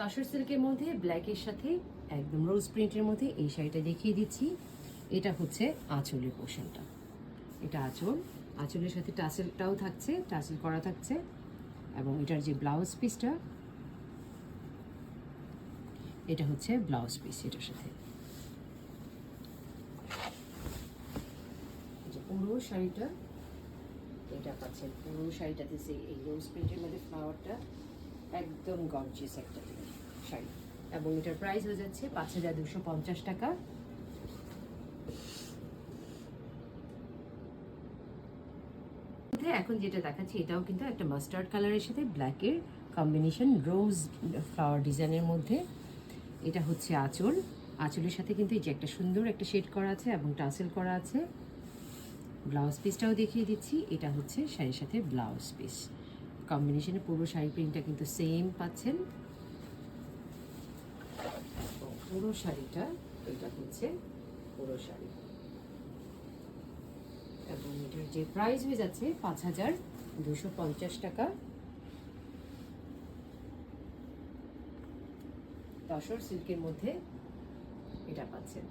তসর সিল্কের মধ্যে ব্ল্যাকের সাথে একদম রোজ প্রিন্টের মধ্যে এই শাড়িটা দেখিয়ে দিচ্ছি। এটা হচ্ছে আঁচলের পোর্শনটা, এটা আঁচল, আঁচলের সাথে টাসেলটাও থাকছে, টাসেল করা থাকছে। এবং এটার যে ব্লাউজ পিসটা, এটা হচ্ছে ব্লাউজ পিস এটার সাথে। যে পুরো শাড়িটা এটা পাচ্ছেন, পুরো শাড়িটাতে এই রোজ প্রিন্টের মধ্যে ফ্লাওয়ারটা একদম গর্জিয়াস একটা শাড়ি। এবং এটার প্রাইস হয়ে যাচ্ছে ৫,২৫০ টাকা। এখন যেটা দেখাচ্ছি এটাও কিন্তু একটা মাস্টার্ড কালারের সাথে ব্ল্যাকের কম্বিনেশন, রোজ ফ্লাওয়ার ডিজাইনের মধ্যে। এটা হচ্ছে আঁচল, আঁচলের সাথে কিন্তু এই যে একটা সুন্দর একটা শেড করা আছে এবং টাসেল করা আছে। ব্লাউজ পিসটাও দেখিয়ে দিচ্ছি, এটা হচ্ছে শাড়ির সাথে ব্লাউজ পিস কম্বিনেশনে। পুরো শাড়ি প্রিন্টটা কিন্তু সেম পাচ্ছেন। পুরো শাড়িটা এটা হচ্ছে পুরো শাড়ি, এবং এটার যে প্রাইস হয়ে যাচ্ছে ৫,২৫০ টাকা। তসর সিল্কের মধ্যে এটা পাচ্ছেন।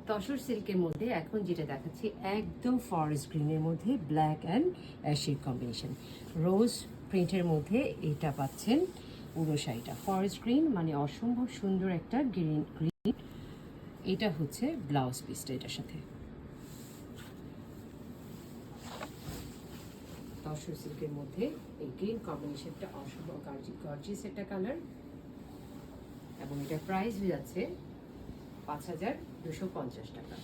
তসর সিল্কের মধ্যে এখন যেটা দেখাচ্ছি একদম ফরেস্ট গ্রিনের মধ্যে ব্ল্যাক অ্যান্ড অ্যাশের কম্বিনেশন, রোজ প্রিন্টের মধ্যে এটা পাচ্ছেন। পুরো শাড়িটা ফরেস্ট গ্রিন, মানে অসম্ভব সুন্দর একটা গ্রিন। এটা হচ্ছে ব্লাউজ পিসটা এটার সাথে। তসর সিল্কের মধ্যে এই গ্রিন কম্বিনেশনটা অসম্ভব গর্জিয়াস একটা কালার, এবং এটার প্রাইস হয়ে যাচ্ছে ৫,২৫০ টাকা।